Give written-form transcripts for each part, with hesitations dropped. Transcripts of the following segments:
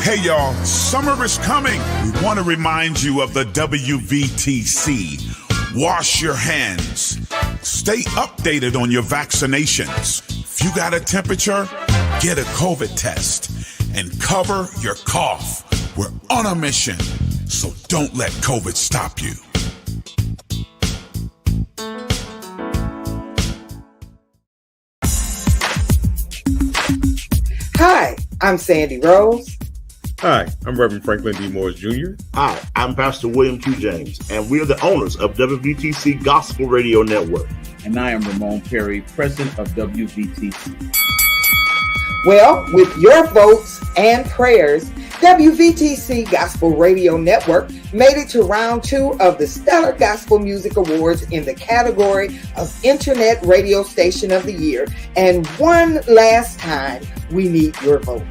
Hey y'all, summer is coming. We want to remind you of the WVTC. Wash your hands. Stay updated on your vaccinations. If you got a temperature, get a COVID test. And cover your cough. We're on a mission, so don't let COVID stop you. Hi, I'm Sandy Rose. Hi, I'm Reverend Franklin D. Morris Jr. Hi, I'm Pastor William Q. James, and we are the owners of WVTC Gospel Radio Network. And I am Ramon Perry, president of WVTC. Well, with your votes and prayers, WVTC Gospel Radio Network made it to round 2 of the Stellar Gospel Music Awards in the category of Internet Radio Station of the Year. And one last time, we need your vote.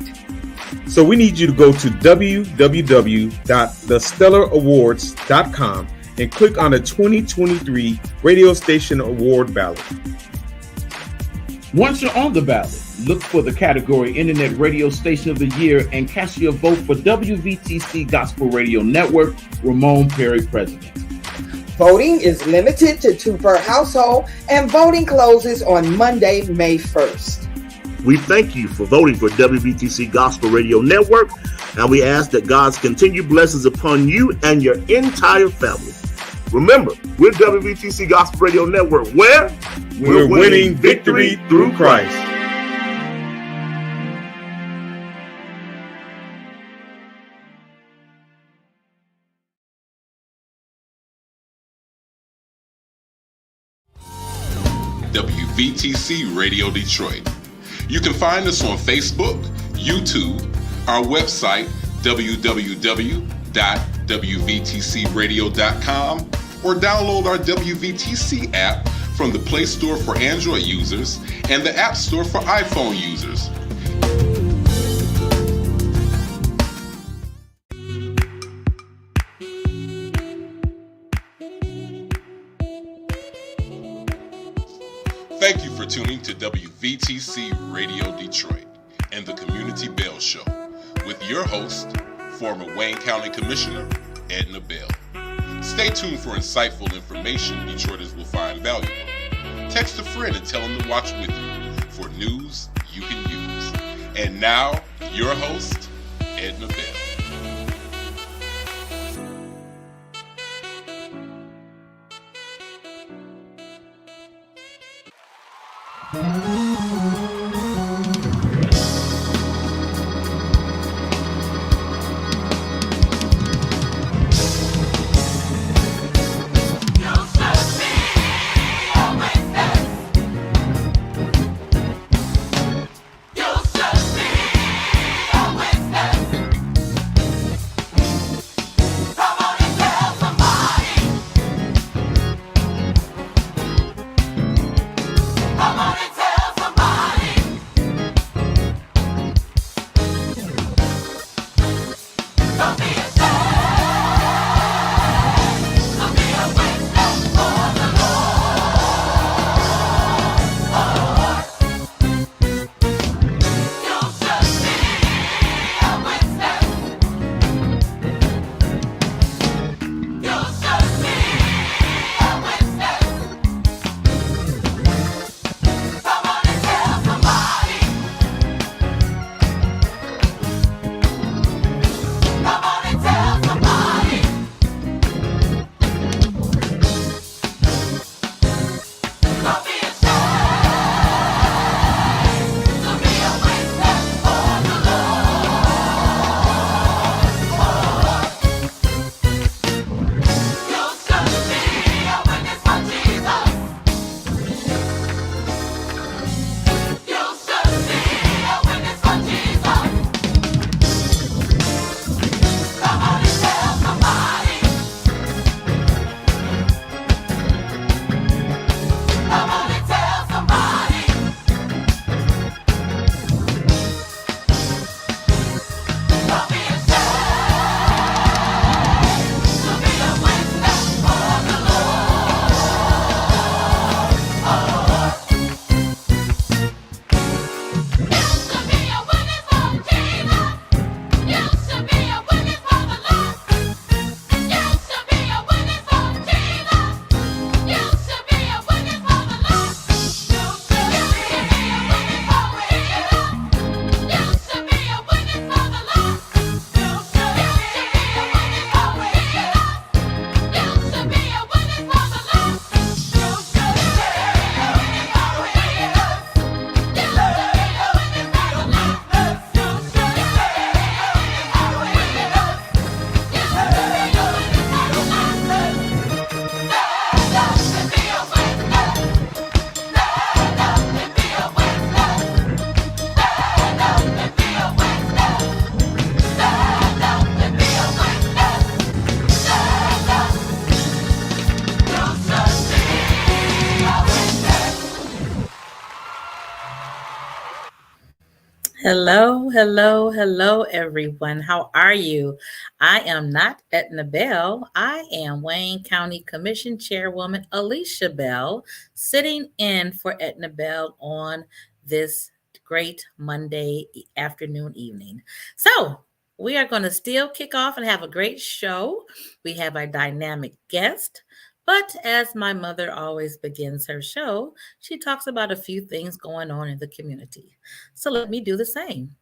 So we need you to go to www.thestellarawards.com and click on the 2023 Radio Station Award ballot. Once you're on the ballot, look for the category Internet Radio Station of the Year and cast your vote for WVTC Gospel Radio Network, Ramon Perry, president. Voting is limited to 2 per household, and voting closes on Monday, May 1st. We thank you for voting for WVTC Gospel Radio Network, and we ask that God's continued blessings upon you and your entire family. Remember, we're WVTC Gospel Radio Network, where we're winning victory through Christ. WVTC Radio Detroit. You can find us on Facebook, YouTube, our website, www.wvtcradio.com, or download our WVTC app from the Play Store for Android users and the App Store for iPhone users. Thank you for tuning to WVTC Radio Detroit and the Community Bell Show with your host, former Wayne County Commissioner, Edna Bell. Stay tuned for insightful information Detroiters will find valuable. Text a friend and tell them to watch with you for news you can use. And now, your host, Edna Bell. Hello, hello, hello, everyone. How are you? I am not Edna Bell. I am Wayne County Commission Chairwoman Alicia Bell, sitting in for Edna Bell on this great Monday afternoon, evening. So, we are going to still kick off and have a great show. We have a dynamic guest. But as my mother always begins her show, she talks about a few things going on in the community. So let me do the same.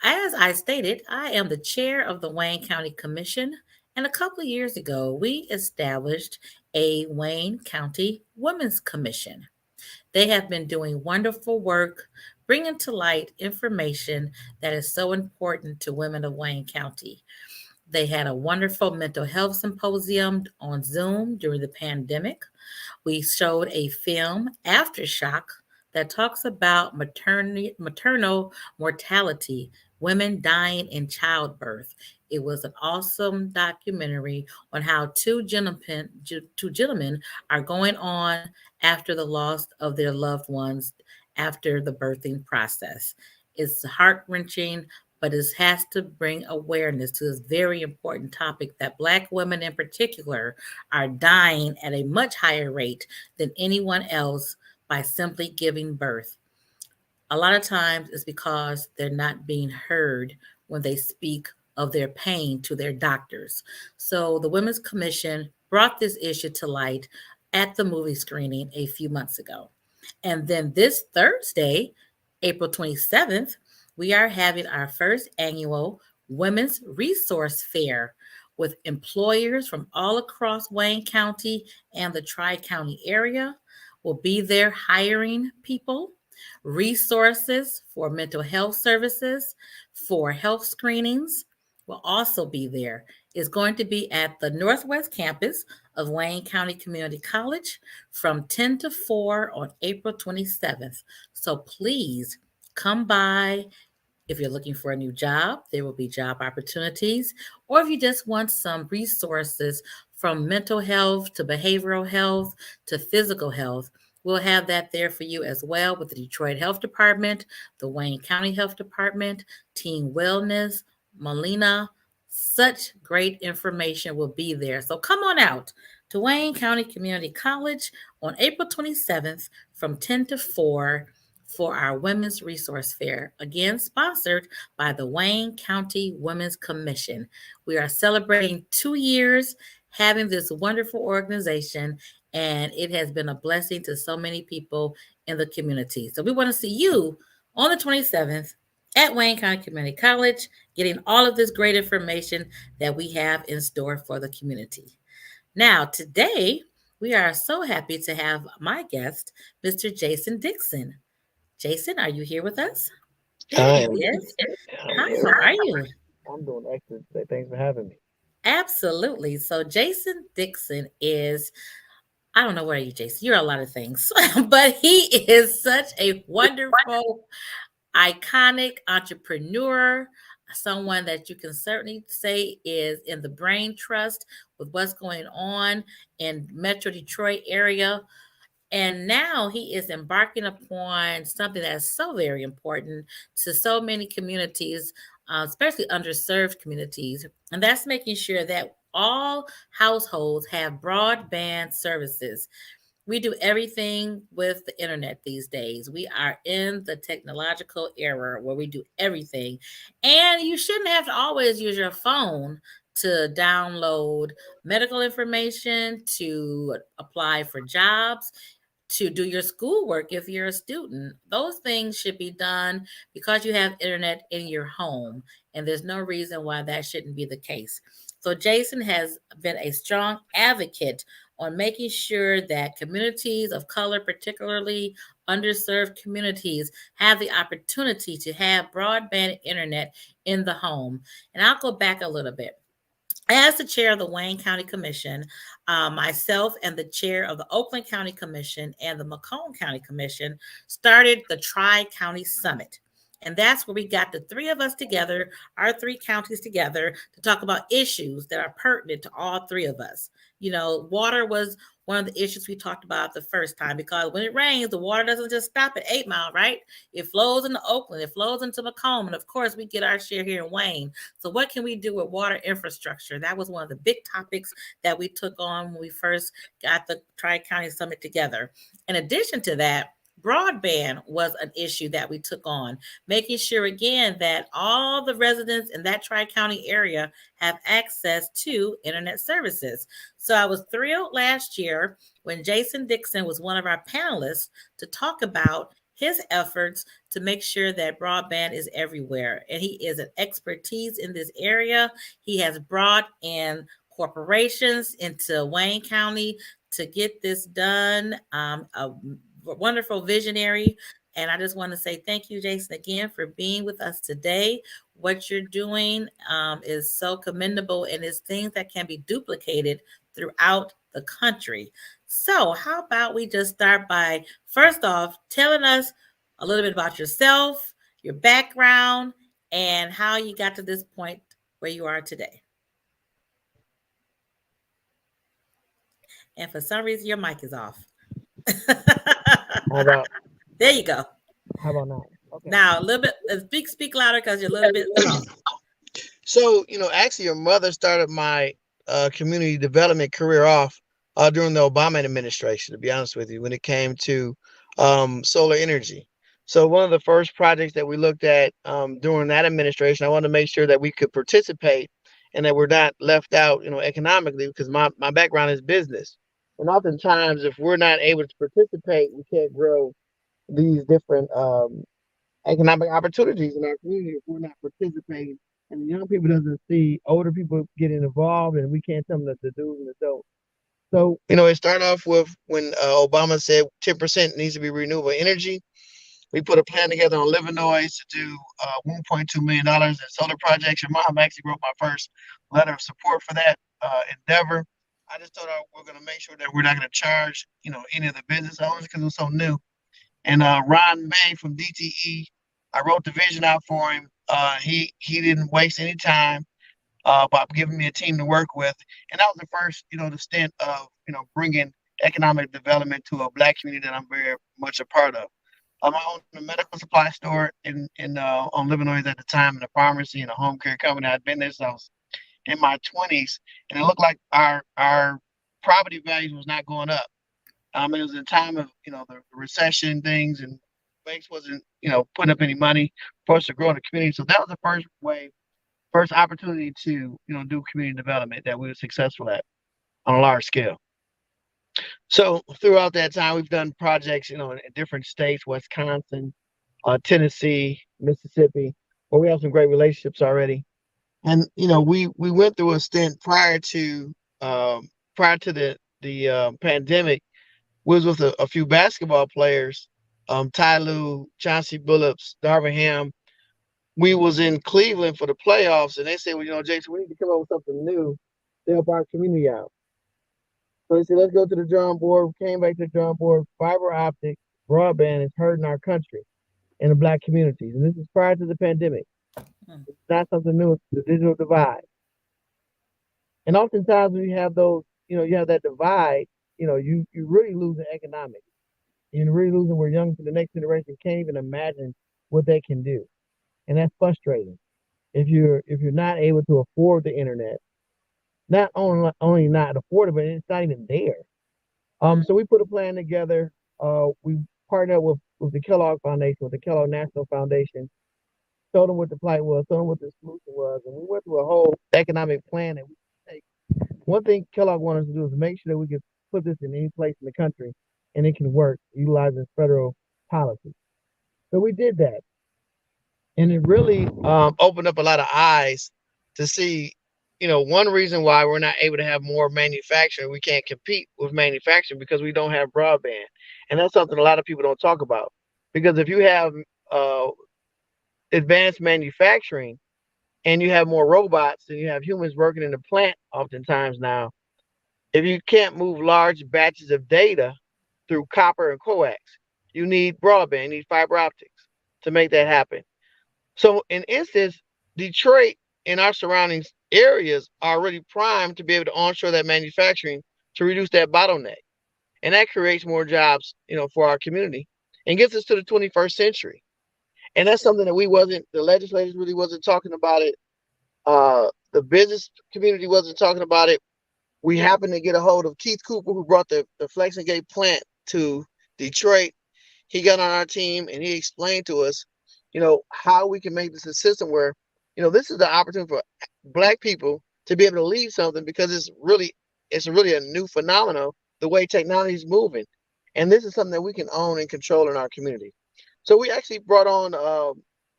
As I stated, I am the chair of the Wayne County Commission, and a couple of years ago, we established a Wayne County Women's Commission. They have been doing wonderful work, bringing to light information that is so important to women of Wayne County. They had a wonderful mental health symposium on Zoom during the pandemic. We showed a film, Aftershock, that talks about maternal mortality, women dying in childbirth. It was an awesome documentary on how two gentlemen are going on after the loss of their loved ones after the birthing process. It's heart wrenching, but it has to bring awareness to this very important topic that Black women in particular are dying at a much higher rate than anyone else by simply giving birth. A lot of times it's because they're not being heard when they speak of their pain to their doctors. So the Women's Commission brought this issue to light at the movie screening a few months ago. And then this Thursday, April 27th, we are having our first annual Women's Resource Fair with employers from all across Wayne County and the Tri-County area. Will be there hiring people, resources for mental health services, for health screenings will also be there. It's going to be at the Northwest Campus of Wayne County Community College from 10 to 4 on April 27th. So please come by. If you're looking for a new job, there will be job opportunities. Or if you just want some resources from mental health to behavioral health to physical health, we'll have that there for you as well with the Detroit Health Department, the Wayne County Health Department, Teen Wellness, Molina. Such great information will be there. So come on out to Wayne County Community College on April 27th from 10 to 4 for our Women's Resource Fair, again sponsored by the Wayne County Women's Commission. We are celebrating 2 years having this wonderful organization, and it has been a blessing to so many people in the community. So we want to see you on the 27th at Wayne County Community College, getting all of this great information that we have in store for the community. Now, today, we are so happy to have my guest, Mr. Jason Dixon. Jason, are you here with us? There he is. Hi, how are you? I'm doing excellent today. Thanks for having me. Absolutely. So, Jason Dixon is, I don't know where you, Jason. You're a lot of things, but he is such a wonderful, iconic entrepreneur, someone that you can certainly say is in the brain trust with what's going on in Metro Detroit area. And now he is embarking upon something that's so very important to so many communities, especially underserved communities. And that's making sure that all households have broadband services. We do everything with the internet these days. We are in the technological era where we do everything. And you shouldn't have to always use your phone to download medical information, to apply for jobs, to do your schoolwork if you're a student. Those things should be done because you have internet in your home. And there's no reason why that shouldn't be the case. So Jason has been a strong advocate on making sure that communities of color, particularly underserved communities, have the opportunity to have broadband internet in the home. And I'll go back a little bit. As the chair of the Wayne County Commission, myself and the chair of the Oakland County Commission and the Macomb County Commission started the Tri-County Summit. And that's where we got the three of us together, our three counties together, to talk about issues that are pertinent to all three of us. Water was one of the issues we talked about the first time, because when it rains, the water doesn't just stop at 8 Mile, right? It flows into Oakland, it flows into Macomb, and of course, we get our share here in Wayne. So, what can we do with water infrastructure? That was one of the big topics that we took on when we first got the Tri County Summit together. In addition to that, broadband was an issue that we took on, making sure again that all the residents in that Tri-County area have access to internet services. So I was thrilled last year when Jason Dixon was one of our panelists to talk about his efforts to make sure that broadband is everywhere. And he is an expertise in this area. He has brought in corporations into Wayne County to get this done. A wonderful visionary. And I just want to say thank you, Jason, again for being with us today. What you're doing is so commendable, and it's things that can be duplicated throughout the country. So, how about we just start by first off telling us a little bit about yourself, your background, and how you got to this point where you are today. And for some reason, your mic is off. How about There you go. how about now? Okay. Now, a little bit, speak louder because you're a little bit soft. So, actually, your mother started my community development career off during the Obama administration, to be honest with you, when it came to solar energy. So, one of the first projects that we looked at during that administration, I wanted to make sure that we could participate and that we're not left out, economically, because my background is business. And oftentimes, if we're not able to participate, we can't grow these different economic opportunities in our community if we're not participating. And the young people doesn't see older people getting involved, and we can't tell them that the do's and the don'ts. So, it started off with when Obama said 10% needs to be renewable energy. We put a plan together on Livernois to do $1.2 million in solar projects. Your mom actually wrote my first letter of support for that endeavor. I just told her we're going to make sure that we're not going to charge, any of the business owners because it was so new. And Ron May from DTE, I wrote the vision out for him. He didn't waste any time by giving me a team to work with, and that was the first, the stint of bringing economic development to a black community that I'm very much a part of. I owned a medical supply store in on Livernois at the time, and a pharmacy and a home care company. I'd been there since I was in my 20s, and it looked like our property values was not going up. It was a time of the recession things, and banks wasn't putting up any money for us to grow in the community. So that was the first opportunity to do community development that we were successful at on a large scale. So throughout that time, we've done projects in different states: Wisconsin, Tennessee, Mississippi, where we have some great relationships already. And we went through a stint prior to the pandemic. We was with a few basketball players, Ty Lue, Chauncey Billups, Darvin Ham. We was in Cleveland for the playoffs, and they said, well, Jason, we need to come up with something new to help our community out. So they said, let's go to the drawing board. We came back to the drawing board. Fiber optic broadband is hurting our country and the black communities. And this is prior to the pandemic. It's not something new. It's the digital divide. And oftentimes when you have those, you have that divide, you really losing economics. You're really losing where the next generation can't even imagine what they can do. And that's frustrating. If you're not able to afford the internet, not only not afford it, but it's not even there. So we put a plan together. We partnered with the Kellogg Foundation, with the Kellogg National Foundation, told them what the plight was, told them what the solution was, and we went through a whole economic plan that we could take. One thing Kellogg wanted us to do is make sure that we could put this in any place in the country and it can work utilizing federal policy. So we did that. And it really opened up a lot of eyes to see, one reason why we're not able to have more manufacturing, we can't compete with manufacturing because we don't have broadband. And that's something a lot of people don't talk about. Because if you have advanced manufacturing and you have more robots and you have humans working in the plant oftentimes now, if you can't move large batches of data through copper and coax, you need broadband, you need fiber optics to make that happen. So in instance, Detroit and our surrounding areas are already primed to be able to onshore that manufacturing to reduce that bottleneck. And that creates more jobs, for our community and gets us to the 21st century. And that's something that the legislators really wasn't talking about it. The business community wasn't talking about it. We happened to get a hold of Keith Cooper, who brought the Flex and Gate plant to Detroit. He got on our team and he explained to us, how we can make this a system where, this is the opportunity for Black people to be able to lead something, because it's really a new phenomenon, the way technology is moving. And this is something that we can own and control in our community. So we actually brought on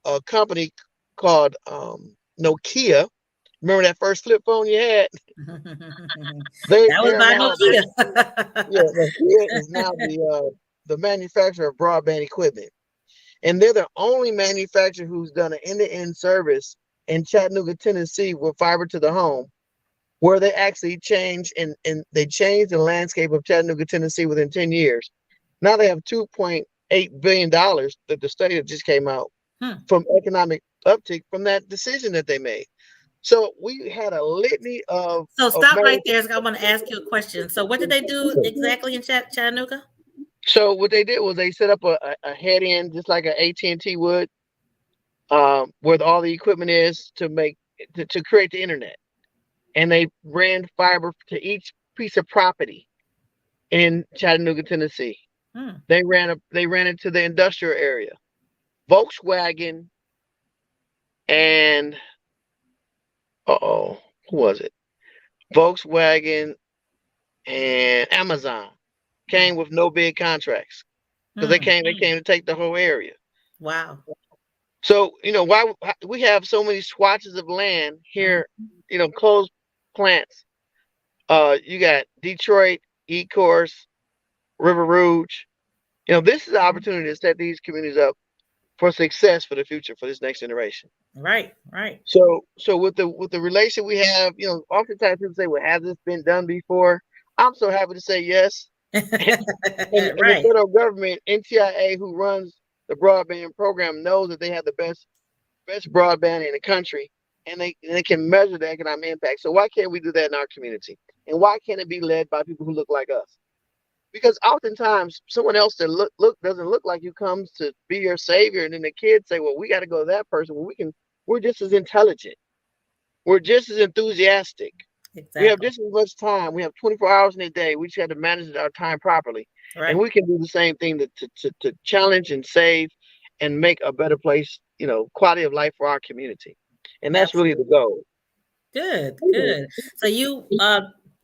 a company called Nokia. Remember that first flip phone you had? That was by Nokia. Yeah, Nokia is now the manufacturer of broadband equipment. And they're the only manufacturer who's done an end-to-end service in Chattanooga, Tennessee, with fiber to the home, where they actually changed and they changed the landscape of Chattanooga, Tennessee within 10 years. Now they have $2.8 billion that the study that just came out from economic uptick from that decision that they made. So we had a litany of. So stop right there. I want to ask you a question. So what did they do exactly in Chattanooga? So what they did was they set up a head end, just like an AT&T would, where all the equipment is to create the internet. And they ran fiber to each piece of property in Chattanooga, Tennessee. They ran it to the industrial area. Volkswagen and who was it? Volkswagen and Amazon came with no bid contracts because they came to take the whole area. Wow. So why we have so many swatches of land here, closed plants. You got Detroit, Ecorse, River Rouge. This is the opportunity to set these communities up for success for the future, for this next generation. Right. So with the relation we have, oftentimes people say, "Well, has this been done before?" I'm so happy to say yes. And the federal government, NTIA, who runs the broadband program, knows that they have the best broadband in the country, and they can measure the economic impact. So why can't we do that in our community? And why can't it be led by people who look like us? Because oftentimes someone else that doesn't look like you comes to be your savior, and then the kids say, "Well, we got to go to that person." Well, we're just as intelligent. We're just as enthusiastic. Exactly. We have just as much time. We have 24 hours in a day. We just have to manage our time properly. Right. And we can do the same thing to challenge and save and make a better place, quality of life for our community. And that's really the goal. Good. So you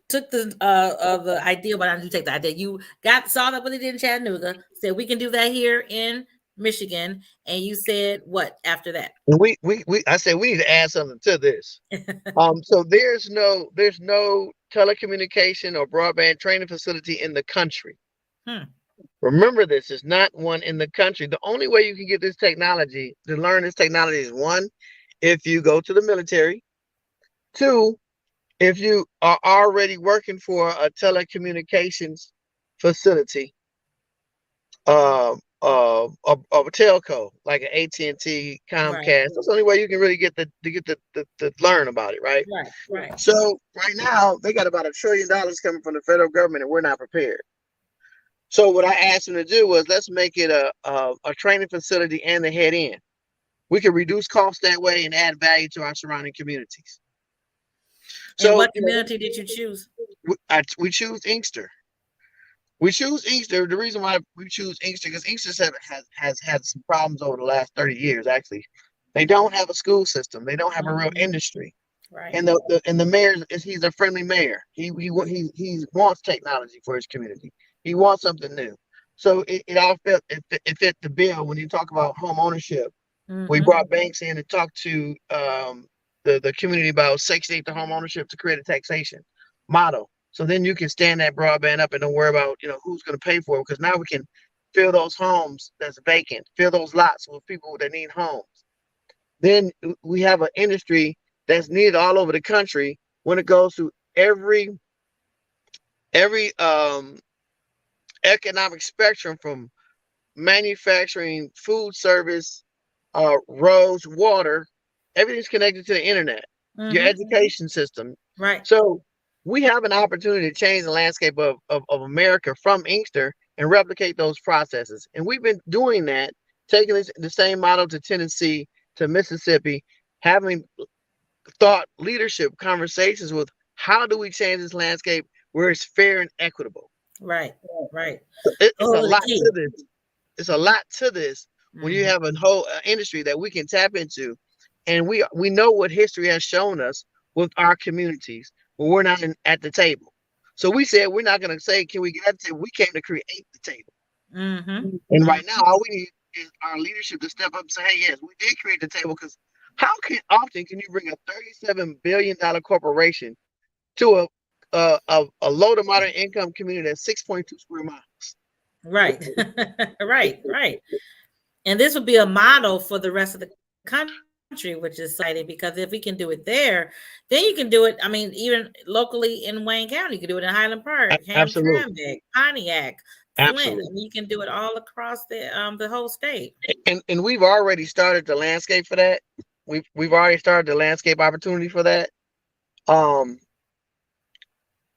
took the idea, but I didn't take the idea. You saw that what they did in Chattanooga, said we can do that here in Michigan, and you said what after that? I said we need to add something to this. So there's no telecommunication or broadband training facility in the country. Remember, this is not one in the country. The only way you can get this technology, to learn this technology, is one, if you go to the military. Two, if you are already working for a telecommunications facility, a telco like an AT&T, Comcast. Right. That's the only way you can really get to learn about it, right? Right. So right now they got about $1 trillion coming from the federal government, and we're not prepared. So what I asked them to do was, let's make it a training facility and the head end. We can reduce costs that way and add value to our surrounding communities. So, what community did you choose? We choose Inkster. We choose Inkster. The reason why we choose Inkster, because Inkster has had some problems over the last 30 years. Actually, they don't have a school system. They don't have a real industry. Right. And the mayor, he's a friendly mayor. He wants technology for his community. He wants something new. So it all fit the bill when you talk about home ownership. We brought banks in to talk to the community about Section 8 to home ownership to create a taxation model. So then you can stand that broadband up and don't worry about who's going to pay for it, because now we can fill those homes that's vacant, fill those lots with people that need homes. Then we have an industry that's needed all over the country when it goes to every economic spectrum, from manufacturing, food service, roads, water, everything's connected to the internet, your education system. Right. So we have an opportunity to change the landscape of America from Inkster and replicate those processes. And we've been doing that, taking the same model to Tennessee, to Mississippi, having thought leadership conversations with how do we change this landscape where it's fair and equitable. Right. It's a lot to this. It's a lot to this when you have a whole industry that we can tap into, and we know what history has shown us with our communities when we're not at the table. So we said we're not going to say, can we get at the table? We came to create the table. And right now, all we need is our leadership to step up and say, hey, yes, we did create the table, because how often can you bring a $37 billion corporation to a low to moderate income community that's 6.2 square miles? Right. right. And this would be a model for the rest of the country, which is exciting, because if we can do it there, then you can do it. I mean, even locally in Wayne County, you can do it in Highland Park, Hamtramck, Pontiac, Flint. I mean, you can do it all across the whole state. And we've already started the landscape for that. We've already started the landscape opportunity for that.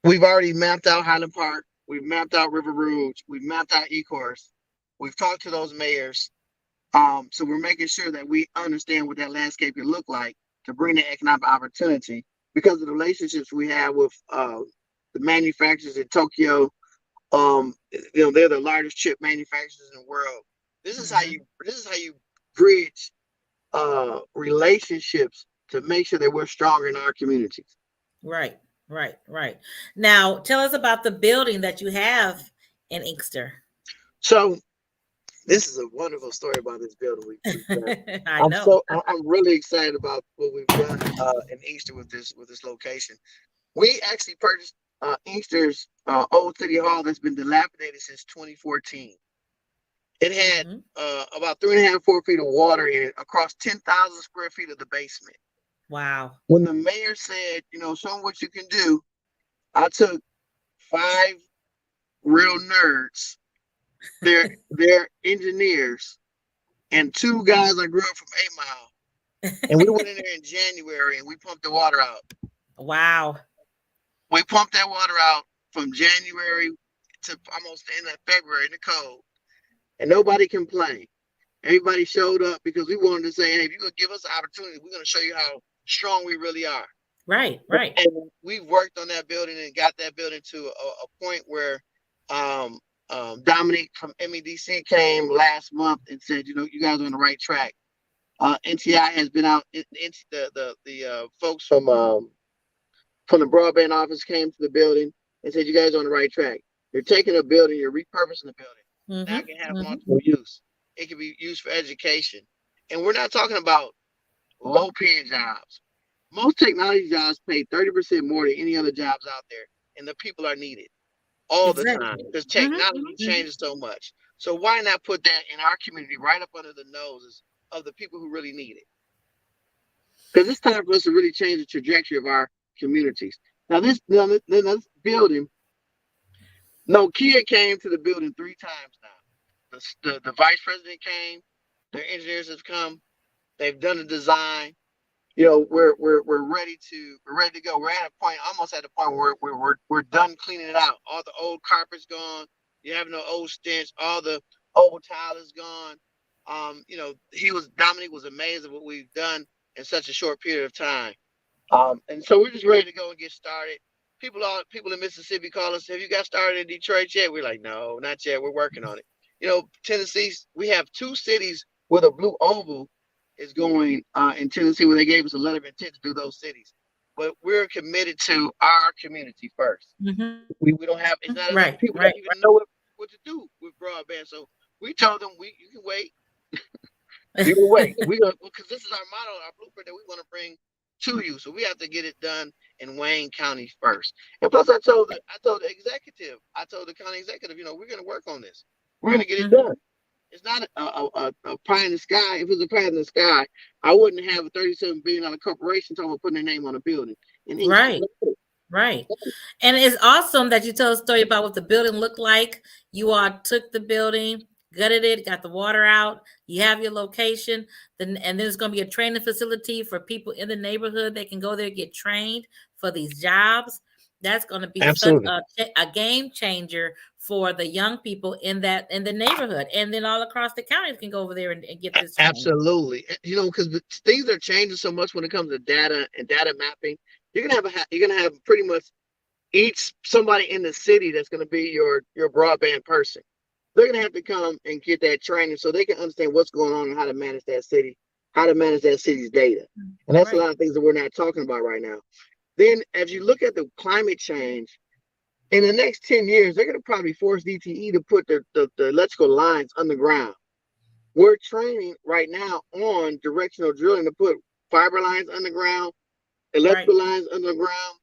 We've already mapped out Highland Park. We've mapped out River Rouge. We've mapped out Ecorse. We've talked to those mayors. So we're making sure that we understand what that landscape can look like to bring the economic opportunity, because of the relationships we have with the manufacturers in Tokyo. They're the largest chip manufacturers in the world. This is how you bridge relationships to make sure that we're stronger in our communities. Right. Now, tell us about the building that you have in Inkster. So this is a wonderful story about this building. I know. I'm really excited about what we've done in Inkster with this location. We actually purchased Inkster's old city hall that's been dilapidated since 2014. It had about 3.5-4 feet of water in it across 10,000 square feet of the basement. Wow. When the mayor said, show them what you can do, I took 5 real nerds, they're engineers, and 2 guys I grew up from 8 Mile. And we went in there in January and we pumped the water out. Wow. We pumped that water out from January to almost the end of February in the cold. And nobody complained. Everybody showed up because we wanted to say, hey, if you're going to give us an opportunity, we're going to show you how strong we really are. Right. And we've worked on that building and got that building to a point where Dominic from MEDC came last month and said, you guys are on the right track. NTI has been out. The folks from the broadband office came to the building and said, you guys are on the right track. You're taking a building, you're repurposing the building. Now it can have multiple use. It can be used for education. And we're not talking about low-paying jobs. Most technology jobs pay 30% more than any other jobs out there, and the people are needed all the time because technology changes so much. So why not put that in our community right up under the noses of the people who really need it? Because it's time for us to really change the trajectory of our communities. Now, this building, Nokia came to the building 3 times now. The vice president came. Their engineers have come. They've done the design. We're ready to go. We're almost at the point where we're done cleaning it out. All the old carpet's gone. You have no old stench. All the old tile is gone. Dominic was amazed at what we've done in such a short period of time. And so we're just ready to go and get started. People in Mississippi call us, have you got started in Detroit yet? We're like, no, not yet. We're working on it. Tennessee, we have 2 cities where the Blue Oval is going in Tennessee, where they gave us a letter of intent to do those cities. But we're committed to our community first. We don't have, it's not enough people that even know what to do with broadband. So we told them, you can wait. You can wait. Because this is our model, our blueprint that we want to bring to you. So we have to get it done in Wayne County first. And plus I told the county executive, we're going to work on this. We're going to get it done. It's not a pie in the sky. If it was a pie in the sky, I wouldn't have a $37 billion corporation talking about putting their name on a building. Right. And it's awesome that you tell a story about what the building looked like. You all took the building, gutted it, got the water out. You have your location, then and there's going to be a training facility for people in the neighborhood. They can go there, get trained for these jobs. That's going to be such Absolutely. a game changer for the young people in the neighborhood, and then all across the county can go over there and get this training. Absolutely. Because things are changing so much when it comes to data and data mapping. You're gonna have pretty much each somebody in the city that's gonna be your broadband person. They're gonna have to come and get that training so they can understand what's going on and how to manage that city, how to manage that city's data. And that's a Right. lot of things that we're not talking about right now. Then as you look at the climate change, in the next 10 years, they're gonna probably force DTE to put the electrical lines underground. We're training right now on directional drilling to put fiber lines underground, Right. electrical lines underground,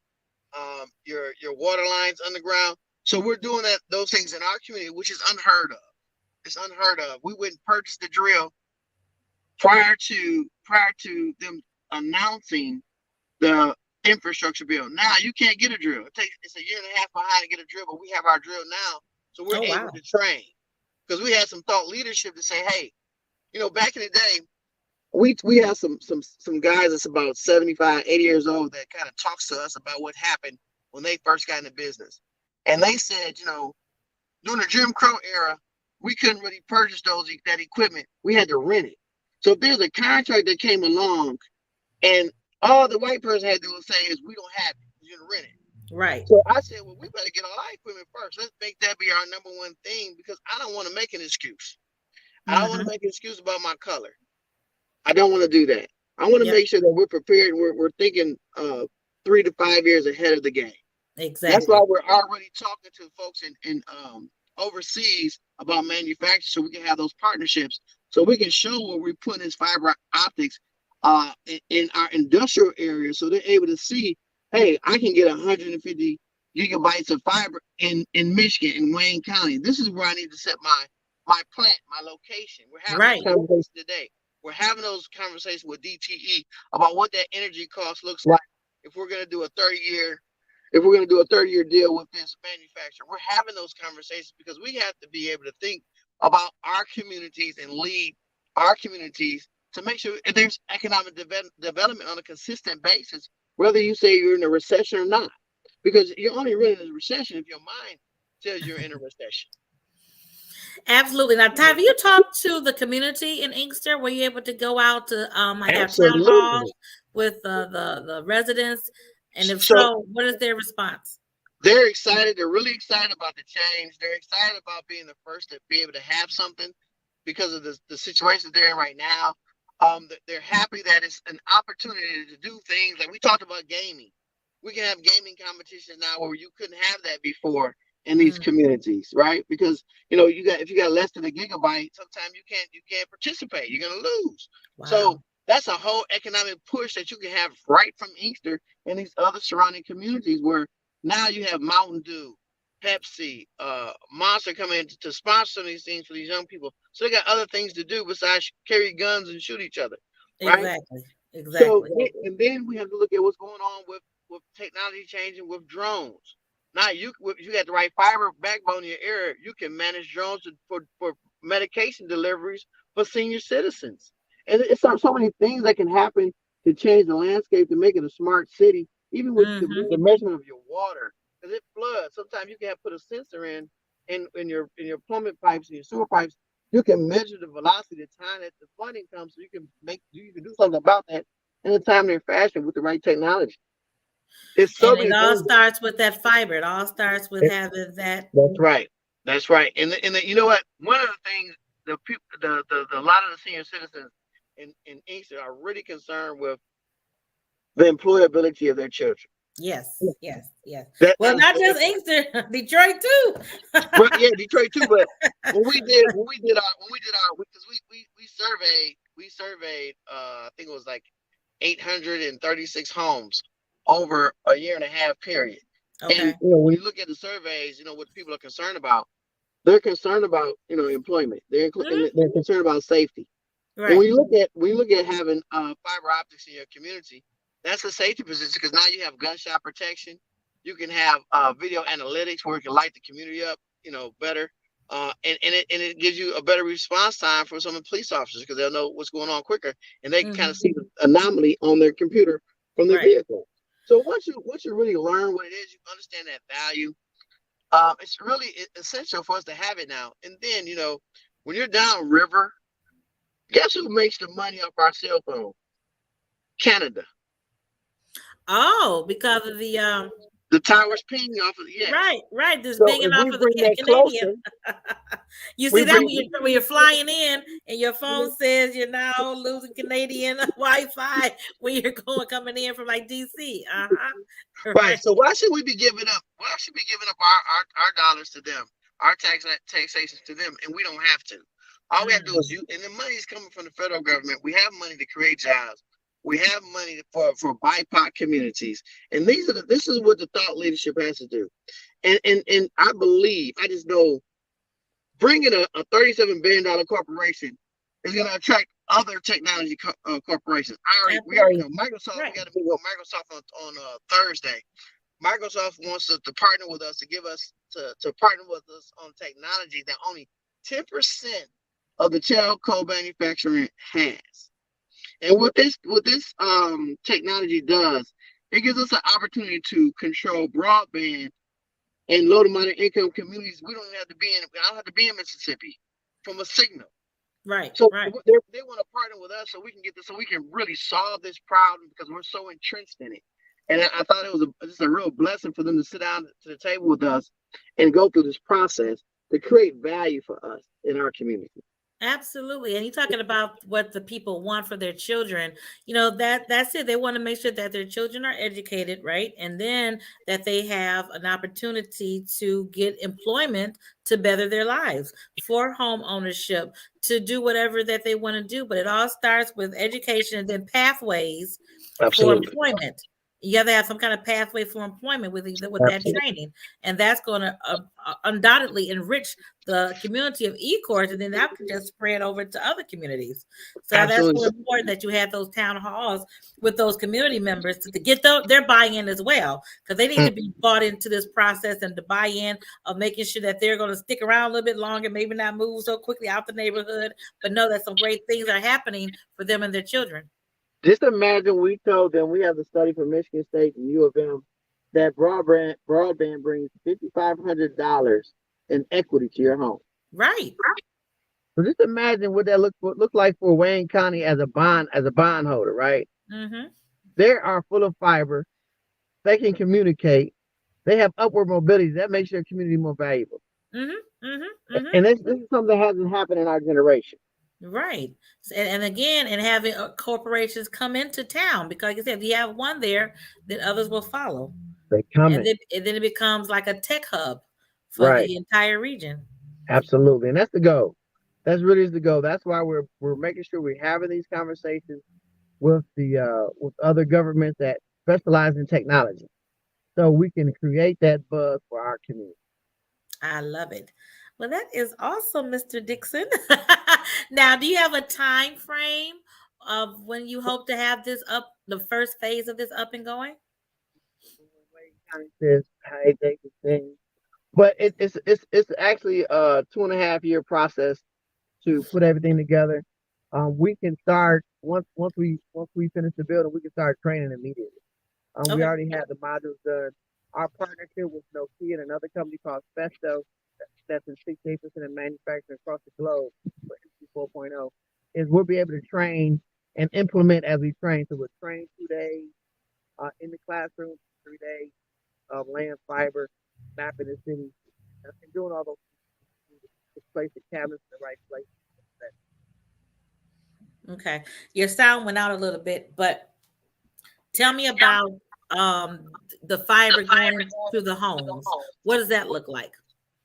your water lines underground. So we're doing those things in our community, which is unheard of. It's unheard of. We wouldn't purchase the drill prior to them announcing the infrastructure bill. Now you can't get a drill. It's a year and a half behind to get a drill, but we have our drill now, so we're Oh able wow. to train because we had some thought leadership to say, hey, back in the day, we have some guys that's about 75, 80 years old that kind of talks to us about what happened when they first got into business. And they said, during the Jim Crow era, we couldn't really purchase that equipment. We had to rent it. So if there's a contract that came along and all the white person had to say is, we don't have it, you're gonna rent it. Right. So I said, well, we better get all our equipment first. Let's make that be our number one thing because I don't want to make an excuse. I don't want to make an excuse about my color. I don't want to do that. I want to Yep. make sure that we're prepared and we're thinking 3 to 5 years ahead of the game. Exactly. That's why we're already talking to folks in overseas about manufacturing so we can have those partnerships so we can show where we put this fiber optics in our industrial area so they're able to see, hey, I can get 150 gigabytes of fiber in Michigan, in Wayne County. This is where I need to set my plant, my location. We're having Right. those conversations today. We're having those conversations with DTE about what that energy cost looks like if we're going to do a 30-year deal with this manufacturer. We're having those conversations because we have to be able to think about our communities and lead our communities to make sure there's economic development on a consistent basis, whether you say you're in a recession or not. Because you're only really in a recession if your mind says you're in a recession. Absolutely. Now, Ty, have you talked to the community in Inkster? Were you able to go out to have town Absolutely. halls with the residents? And if So- so, what is their response? They're excited. They're really excited about the change. They're excited about being the first to be able to have something because of the situation they're in right now. They're happy that it's an opportunity to do things like we talked about gaming. We can have gaming competitions now where you couldn't have that before in these communities, right? Because if you got less than a gigabyte, sometimes you can't participate. You're gonna lose. Wow. So that's a whole economic push that you can have right from Inkster and these other surrounding communities where now you have Mountain Dew, Pepsi, Monster coming in to sponsor some of these things for these young people. So they got other things to do besides carry guns and shoot each other. Right? Exactly. So and then we have to look at what's going on with technology changing with drones. Now you got the right fiber backbone in your area, you can manage drones for medication deliveries for senior citizens. And it's so many things that can happen to change the landscape to make it a smart city, even with the measurement of your water. Because it floods. Sometimes you can put a sensor in your plumbing pipes and your sewer pipes. You can measure the velocity, the time that the flooding comes, so you can do something about that in a timely fashion with the right technology. It's so and it all starts with that fiber. It all starts with having that. That's right. That's right. And you know what? One of the things the a lot of the senior citizens in Inkster are really concerned with the employability of their children. Yes. Well, not just Inkster, Detroit too. Well, yeah, Detroit too. But when we did our because we surveyed I think it was like 836 homes over a year and a half period. Okay. And when you look at the surveys, what people are concerned about, they're concerned about employment. They're concerned about safety. Right. And when you look at having fiber optics in your community, that's a safety position because now you have gunshot protection. You can have video analytics where it can light the community up, better. And it gives you a better response time for some of the police officers because they'll know what's going on quicker, and they can kind of see the anomaly on their computer from their vehicle. So once you really learn what it is, you understand that value. It's really essential for us to have it now. And then when you're down river, guess who makes the money off our cell phone? Canada. Oh, because of the towers ping off of right. Just So pinging if off we of bring the that Canadian. closer, You we see that bring when you're flying in and your phone says you're now losing Canadian Wi-Fi when you're coming in from like DC. right. So why should we be giving up? Why should we be giving up our dollars to them, our taxations to them, and we don't have to? All we have to do is and the money is coming from the federal government. We have money to create jobs. We have money for BIPOC communities, and this is what the thought leadership has to do. And I believe, I just know, bringing a $37 billion corporation is going to attract other technology corporations. We already know Microsoft. Right. We got to meet with Microsoft on Thursday. Microsoft wants to partner with us to partner with us on technology that only 10% of the telco manufacturing has. And what this technology does, it gives us an opportunity to control broadband in low to moderate income communities. I don't have to be in Mississippi from a signal. Right. So right. they want to partner with us so we can get this, so we can really solve this problem because we're so entrenched in it. And I thought it was just a real blessing for them to sit down to the table with us and go through this process to create value for us in our community. Absolutely. And you're talking about what the people want for their children. That's it. They want to make sure that their children are educated, right? And then that they have an opportunity to get employment to better their lives, for home ownership, to do whatever that they want to do. But it all starts with education and then pathways for employment. You have to have some kind of pathway for employment with that training, and that's going to undoubtedly enrich the community of Ecorse, and then that can just spread over to other communities. So that's so important that you have those town halls with those community members to get their buy-in as well, because they need to be bought into this process and to buy in of making sure that they're going to stick around a little bit longer, maybe not move so quickly out the neighborhood, but know that some great things are happening for them and their children. Just imagine we told them, we have the study from Michigan State and U of M, that broadband brings $5,500 in equity to your home. Right. So just imagine what that look like for Wayne County as a bond holder, right? Mm-hmm. They are full of fiber. They can communicate. They have upward mobility. That makes your community more valuable. Mm-hmm. Mm-hmm. Mm-hmm. And this is something that hasn't happened in our generation. Right. And again, and having corporations come into town, because like I said, if you have one there, then others will follow. They come and then it becomes like a tech hub for the entire region. Absolutely. And that's the goal. That's really the goal. That's why we're making sure we're having these conversations with with other governments that specialize in technology, so we can create that buzz for our community. I love it. Well, that is awesome, Mr. Dixon. Now, do you have a time frame of when you hope to have this up, the first phase of this up and going? But it's actually a 2.5-year process to put everything together. We can start once we finish the building, we can start training immediately. We already had the modules done. Our partnership with Nokia and another company called Festo, that's in 68% of manufacturing across the globe for Industry 4.0, is we'll be able to train and implement as we train. So we'll train 2 days in the classroom, 3 days laying fiber, mapping the city, and doing all those things to place the cabinets in the right place. Okay. Your sound went out a little bit, but tell me about the fiber going through the homes. What does that look like?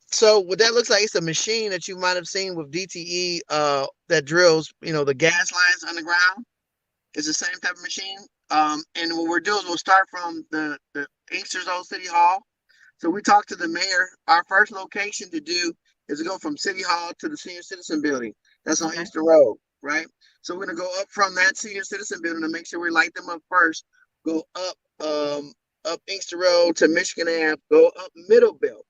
So what that looks like, it's a machine that you might have seen with DTE that drills, the gas lines underground. It's the same type of machine. And what we're doing is we'll start from the Inkster's old City Hall. So we talked to the mayor. Our first location to do is to go from City Hall to the Senior Citizen Building. That's on Inkster Road, right? So we're going to go up from that Senior Citizen Building to make sure we light them up first. Go up Inkster Road to Michigan Ave. Go up Middle Belt.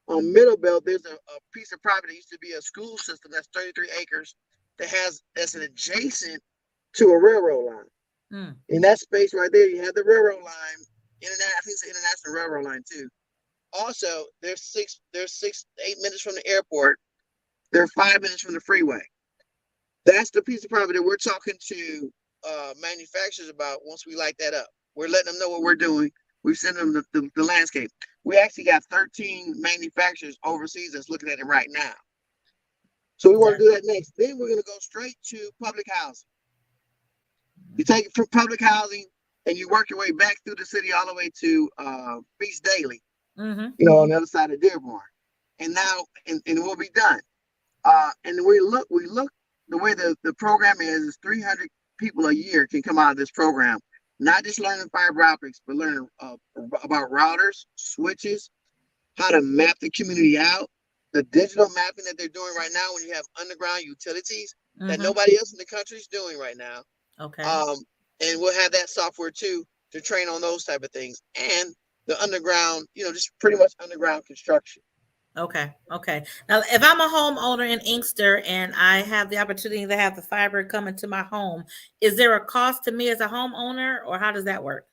on Middle Belt, there's a piece of property that used to be a school system that's 33 acres that's an adjacent to a railroad line. In that space right there, you have the railroad line. I think it's an international railroad line too. Also, there's 8 minutes from the airport. They're 5 minutes from the freeway. That's the piece of property that we're talking to manufacturers about. Once we light that up, we're letting them know what we're doing. We send them the landscape. We actually got 13 manufacturers overseas that's looking at it right now. So we want to do that next. Then we're going to go straight to public housing. You take it from public housing and you work your way back through the city all the way to Beach Daily, on the other side of Dearborn. And now, and we'll be done. And we look, the way the program is 300 people a year can come out of this program, not just learning fiber optics, but learning about routers, switches, how to map the community out, the digital mapping that they're doing right now when you have underground utilities that nobody else in the country is doing right now. Okay. And we'll have that software too to train on those type of things and the underground, just pretty much underground construction. Okay. Now, if I'm a homeowner in Inkster and I have the opportunity to have the fiber come into my home, is there a cost to me as a homeowner, or how does that work?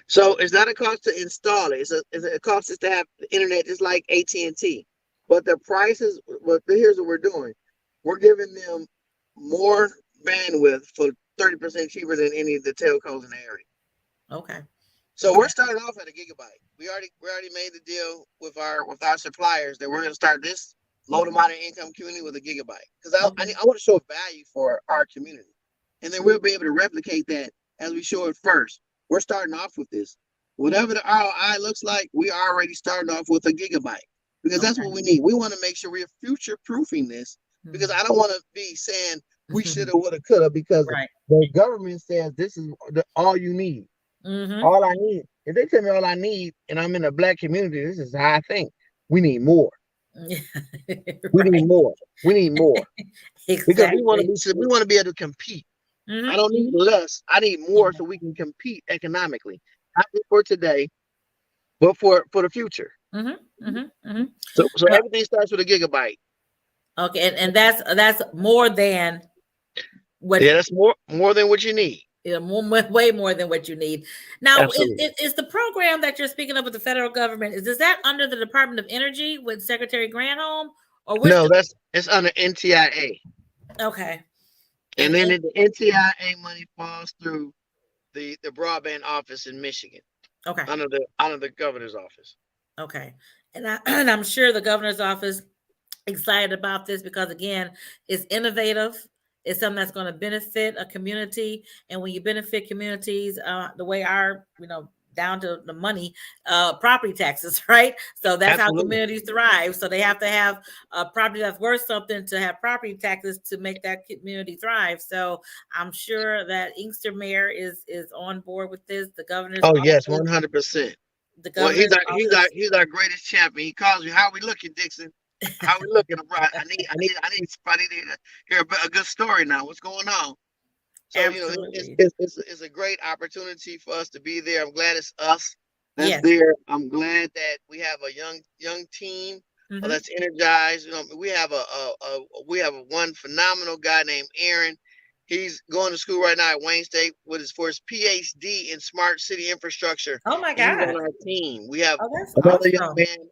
So it's not a cost to install it. It's a cost is to have the internet, just like AT&T. But the prices, here's what we're doing. We're giving them more bandwidth for 30% cheaper than any of the telcos in the area. Okay. So we're starting off at a gigabyte. We already made the deal with our suppliers that we're going to start this low to moderate income community with a gigabyte, because I want to show value for our community, and then we'll be able to replicate that as we show it first. We're starting off with this. Whatever the ROI looks like, we are already starting off with a gigabyte, because that's what we need. We want to make sure we're future proofing this, because I don't want to be saying we shoulda, woulda, coulda, because the government says this is all you need. All I need. If they tell me all I need, and I'm in a Black community, this is how I think. We need more. We need more. We need more. Because we want to be able to compete. I don't need less. I need more so we can compete economically, not just for today, but for the future. So everything starts with a gigabyte. Okay, and that's more than what? Yeah, that's more than what you need. Yeah, way more than what you need. Now, is the program that you're speaking of with the federal government, is that under the Department of Energy with Secretary Granholm, or no? It's under NTIA. Okay. And then the NTIA money falls through the broadband office in Michigan. Okay. Under the governor's office. Okay, and I'm sure the governor's office excited about this because, again, it's innovative. It's something that's going to benefit a community, and when you benefit communities, the way down to the money, property taxes, right? So that's how communities thrive. So they have to have a property that's worth something to have property taxes to make that community thrive. So I'm sure that Inkster Mayor is on board with this. The governor's yes, 100%. The governor, he's our greatest champion. He calls me, "How are we looking, Dixon? How are we looking, abroad? I need to hear a good story now. What's going on?" So it's a great opportunity for us to be there. I'm glad it's us that's there. I'm glad that we have a young team that's energized. We have one phenomenal guy named Aaron. He's going to school right now at Wayne State for his PhD in smart city infrastructure. Oh my God! He's on our team. We have another young man,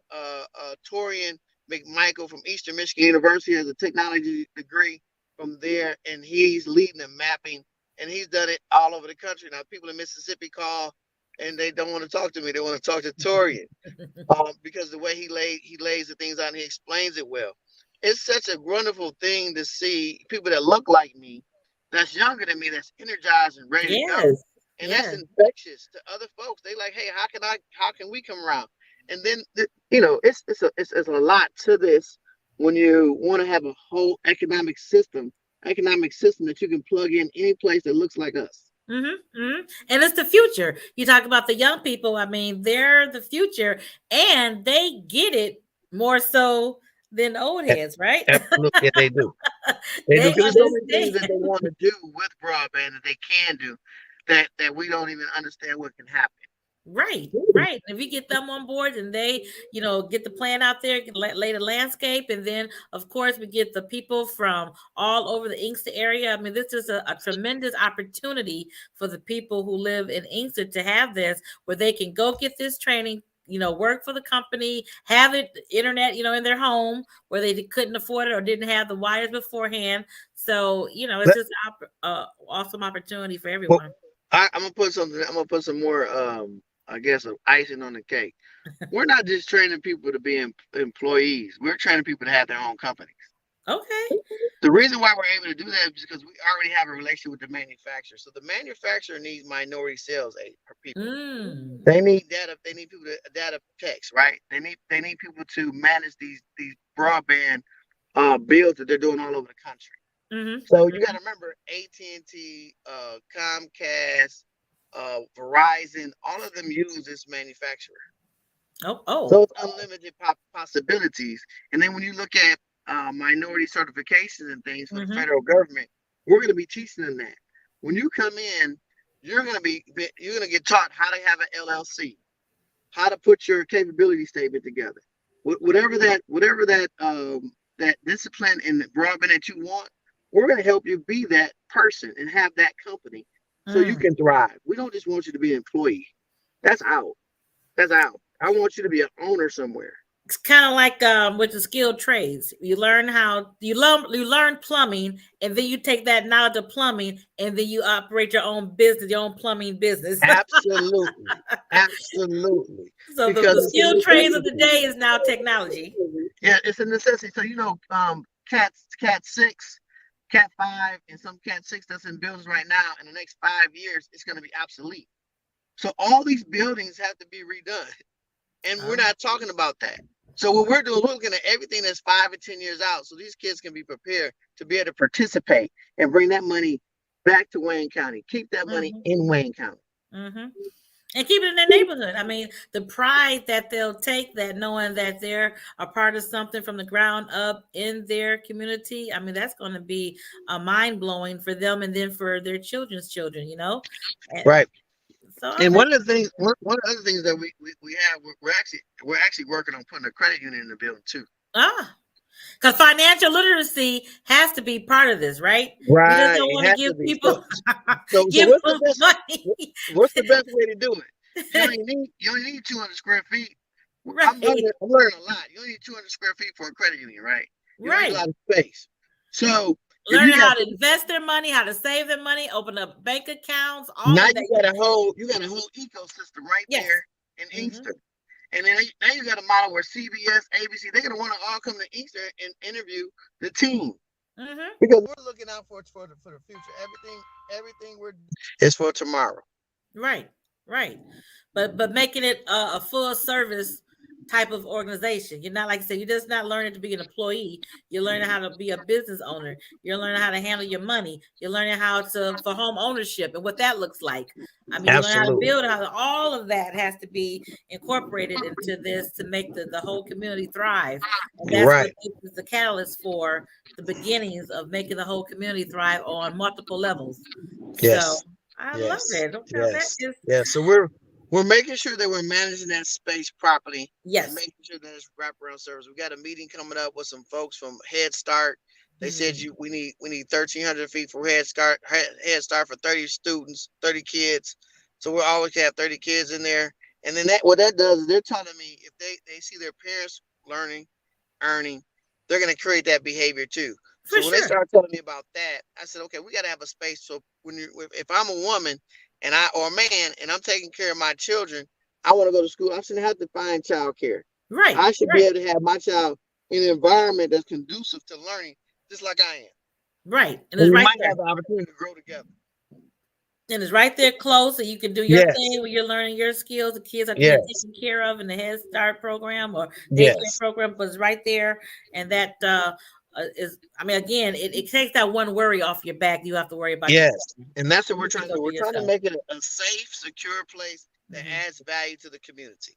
Torian McMichael from Eastern Michigan University, has a technology degree from there, and he's leading the mapping, and he's done it all over the country. Now, people in Mississippi call, and they don't want to talk to me. They want to talk to Torian because the way he lays the things out and he explains it well. It's such a wonderful thing to see people that look like me, that's younger than me, that's energized and ready to go. And that's infectious to other folks. They like, hey, how can we come around? And then, it's a lot to this when you want to have a whole economic system that you can plug in any place that looks like us. And it's the future. You talk about the young people. I mean, they're the future, and they get it more so than the old heads, right? Absolutely, yeah, they do. They do. There's so many things that they want to do with broadband that they can do that we don't even understand what can happen. Right. If you get them on board and they, get the plan out there, lay the landscape, and then of course we get the people from all over the Inkster area. I mean, this is a tremendous opportunity for the people who live in Inkster to have this, where they can go get this training, work for the company, have it internet, in their home where they couldn't afford it or didn't have the wires beforehand. So, it's just awesome opportunity for everyone. I'm gonna put something. I'm gonna put some more. I guess of icing on the cake. We're not just training people to be employees. We're training people to have their own companies. Okay. The reason why we're able to do that is because we already have a relationship with the manufacturer. So the manufacturer needs minority sales aid for people. They need data. They need people to data techs, right? They need people to manage these broadband bills that they're doing all over the country. So you got to remember AT&T, Comcast, Verizon, all of them use this manufacturer. So it's unlimited possibilities. And then when you look at minority certifications and things for the federal government, we're going to be teaching them that. When you come in, you're going to get taught how to have an LLC, how to put your capability statement together, whatever that discipline in broadband that you want. We're going to help you be that person and have that company so you can thrive. We don't just want you to be an employee. That's out. I want you to be an owner somewhere. It's kind of like with the skilled trades. You learn plumbing, and then you take that knowledge of plumbing, and then you operate your own business, your own plumbing business. Absolutely. So the skilled trades of the day is now technology. Yeah, it's a necessity. So Cat 6, Cat 5, and some Cat 6 that's in buildings right now. In the next 5 years, it's going to be obsolete. So all these buildings have to be redone, and we're not talking about that. So what we're doing, we're looking at everything that's 5 or 10 years out, so these kids can be prepared to be able to participate and bring that money back to Wayne County. Keep that money in Wayne County. And keep it in their neighborhood. I mean, the pride that they'll take, that knowing that they're a part of something from the ground up in their community. I mean, that's going to be mind-blowing for them, and then for their children's children, Right. So, and one of the things that we have, we're actually working on putting a credit union in the building too. Because financial literacy has to be part of this, right? Right. We just don't want to give people money. What's the best way to do it? You only need 200 square feet. Right. I'm learning a lot. You only need 200 square feet for a credit union, right? You need a lot of space. So learning how to invest their money, how to save their money, open up bank accounts. Now you got a whole ecosystem right there in Inkster. And then now you got a model where CBS, ABC, they're gonna want to all come to Inkster and interview the team. Because we're looking out for the future. Everything is for tomorrow. Right. But making it a full service type of organization. You're not, like I said, you're just not learning to be an employee. You're learning how to be a business owner. You're learning how to handle your money. You're learning for home ownership and what that looks like. I mean, you learn how to build, all of that has to be incorporated into this to make the whole community thrive. And that's what is the catalyst for the beginnings of making the whole community thrive on multiple levels. Yes. So I love it. Yes. So we're making sure that we're managing that space properly. Yes. And making sure that it's wraparound service. We got a meeting coming up with some folks from Head Start. They said we need 1,300 feet for Head Start for 30 students, 30 kids. So we'll always have 30 kids in there. And then what that does is they're telling me if they see their parents learning, earning, they're going to create that behavior too. So when they started telling me about that, I said, okay, we got to have a space. So if I'm a woman or a man and I'm taking care of my children, I want to go to school. I shouldn't have to find childcare. Right. I should be able to have my child in an environment that's conducive to learning, just like I am. Right. And it's we right might there. have the opportunity to grow together. And it's right there close, so you can do your thing when you're learning your skills. The kids are taken care of in the Head Start program or daycare program, but it's right there. And that again, it takes that one worry off your back. You have to worry about. Yes, and that's what we're trying to do. We're trying to make it a safe, secure place that adds value to the community.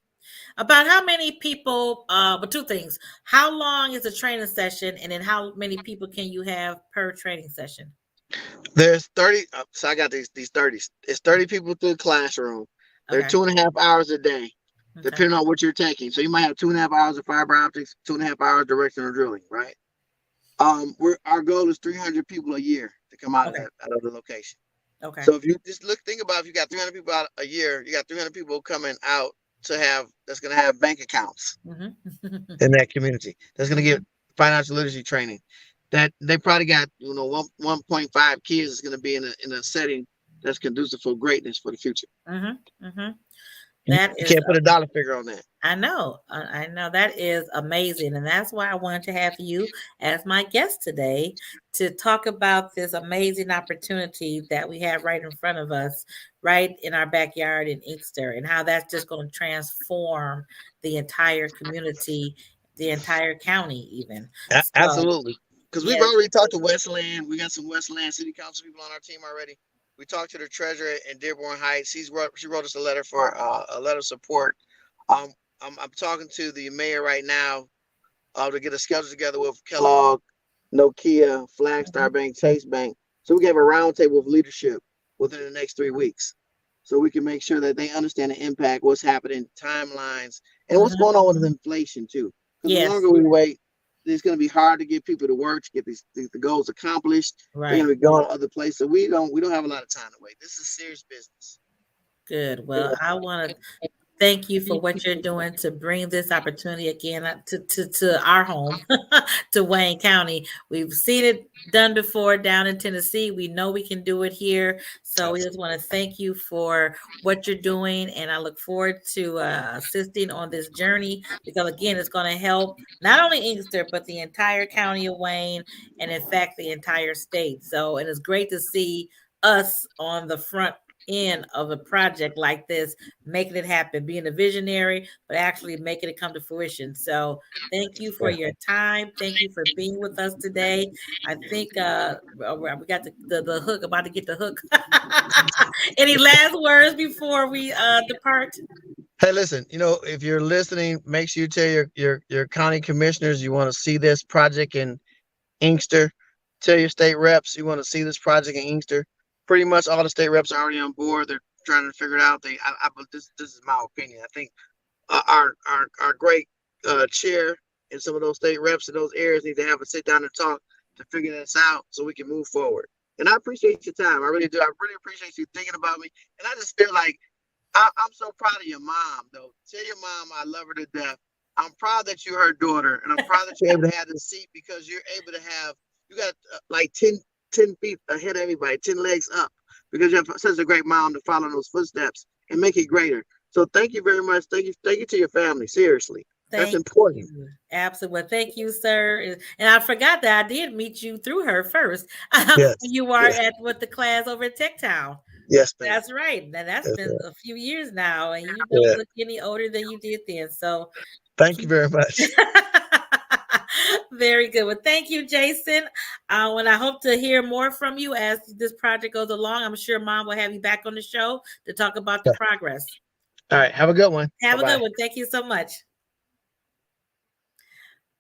About how many people, but two things. How long is a training session, and then how many people can you have per training session? There's 30. So I got these 30s. It's 30 people through the classroom. They're 2.5 hours a day, depending on what you're taking. So you might have 2.5 hours of fiber optics, 2.5 hours directional drilling, right? Our goal is 300 people a year to come out of the location. Okay. So if you just think about, if you got 300 people out a year, you got 300 people coming out that's going to have bank accounts in that community. That's going to get financial literacy training. That they probably got 1.5 kids is going to be in a setting that's conducive for greatness for the future. You can't put a dollar figure on that. I know that is amazing, and that's why I wanted to have you as my guest today to talk about this amazing opportunity that we have right in front of us, right in our backyard in Inkster, and how that's just going to transform the entire community, the entire county, even. Absolutely, because we've already talked to Westland. We got some Westland City Council people on our team already. We talked to the treasurer in Dearborn Heights. She wrote us a letter for a letter of support. I'm talking to the mayor right now to get a schedule together with Kellogg, Nokia, Flagstar Bank, Chase Bank, so we can have a roundtable of leadership within the next 3 weeks, so we can make sure that they understand the impact, what's happening, timelines, and what's going on with inflation too. Because the longer we wait, it's going to be hard to get people to work to get the goals accomplished. They're going to be going to other places. So we don't have a lot of time to wait. This is serious business. Good. Well, I want to thank you for what you're doing to bring this opportunity again to our home, to Wayne County. We've seen it done before down in Tennessee. We know we can do it here. So we just want to thank you for what you're doing. And I look forward to assisting on this journey, because, again, it's going to help not only Inkster, but the entire county of Wayne, and, in fact, the entire state. So, and it's great to see us on the front end of a project like this, making it happen, being a visionary, but actually making it come to fruition. So thank you for your time. Thank you for being with us today. I think we got the hook, about to get the hook. Any last words before we depart? Hey, listen, if you're listening, make sure you tell your county commissioners you want to see this project in Inkster. Tell your state reps you want to see this project in Inkster. Pretty much all the state reps are already on board. They're trying to figure it out. This is my opinion. I think our great chair and some of those state reps in those areas need to have a sit down and talk to figure this out so we can move forward. And I appreciate your time. I really do. I really appreciate you thinking about me. And I just feel like I'm so proud of your mom, though. Tell your mom I love her to death. I'm proud that you're her daughter, and I'm proud that you're able to have this seat, because you're able to have, you got like 10 feet ahead of everybody, 10 legs up, because you have such a great mom to follow in those footsteps and make it greater. So thank you very much. Thank you to your family. Seriously. That's important. Absolutely. Well, thank you, sir. And I forgot that I did meet you through her first. Yes. You are with the class over at Tech Town. Yes, ma'am. That's right. Now that's been a few years now, and you don't look any older than you did then. So thank you very much. Very good. Well, thank you, Jason. And I hope to hear more from you as this project goes along. I'm sure Mom will have you back on the show to talk about the progress. All right. Have a good one. Have a good one. Thank you so much.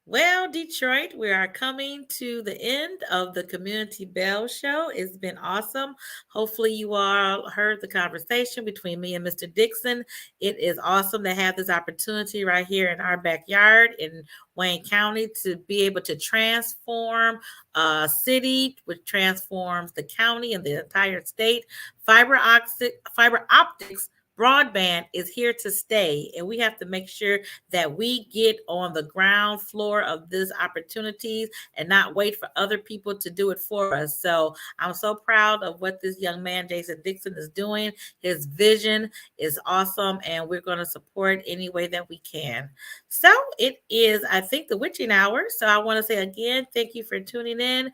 Well, Detroit, we are coming to the end of the Community Bell Show. It's been awesome. Hopefully you all heard the conversation between me and Mr. Dixon. It is awesome to have this opportunity right here in our backyard in Wayne County to be able to transform a city, which transforms the county and the entire state. Fiber optics broadband is here to stay, and we have to make sure that we get on the ground floor of these opportunities and not wait for other people to do it for us. So I'm so proud of what this young man, Jason Dixon, is doing. His vision is awesome, and we're going to support any way that we can. So it is, I think, the witching hour. So I want to say again, thank you for tuning in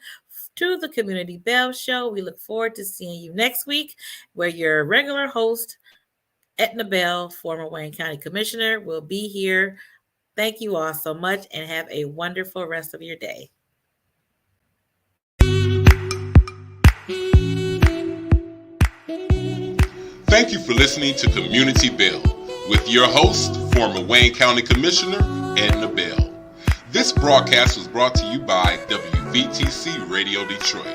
to the Community Bell Show. We look forward to seeing you next week, where your regular host, Edna Bell, former Wayne County Commissioner, will be here. Thank you all so much, and have a wonderful rest of your day. Thank you for listening to Community Bell with your host, former Wayne County Commissioner, Edna Bell. This broadcast was brought to you by WVTC Radio Detroit.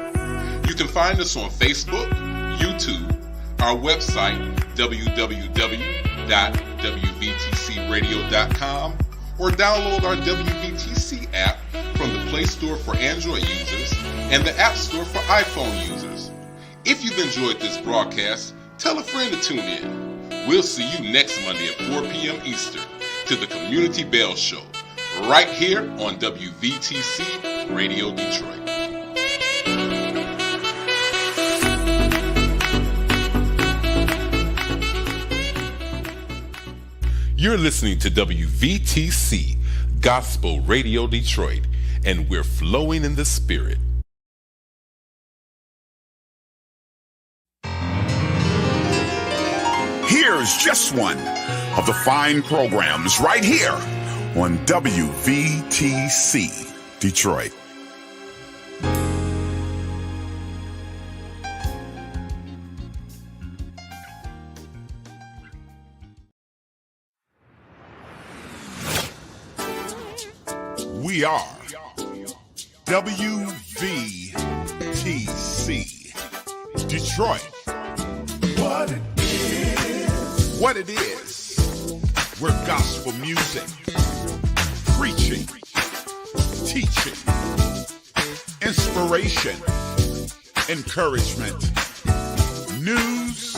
You can find us on Facebook, YouTube, our website, www.wvtcradio.com, or download our WVTC app from the Play Store for Android users and the App Store for iPhone users. If you've enjoyed this broadcast, tell a friend to tune in. We'll see you next Monday at 4 p.m. Eastern to the Community Bell Show, right here on WVTC Radio Detroit. You're listening to WVTC Gospel Radio Detroit, and we're flowing in the Spirit. Here's just one of the fine programs right here on WVTC Detroit. We are WVTC Detroit. What it is, we're gospel music, preaching, teaching, inspiration, encouragement, news,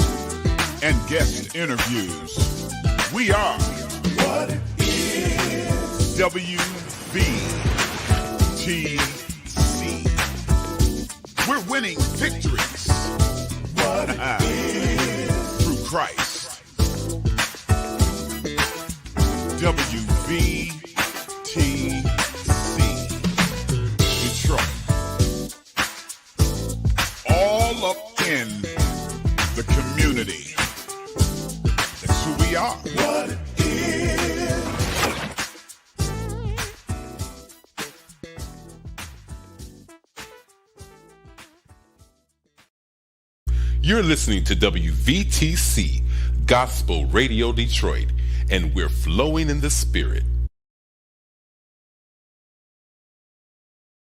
and guest interviews. We are what it is. WVTC. We're winning victories. What it is. Through Christ. WVTC Detroit. All up in the community. That's who we are. What it is. You're listening to WVTC Gospel Radio Detroit, and we're flowing in the Spirit.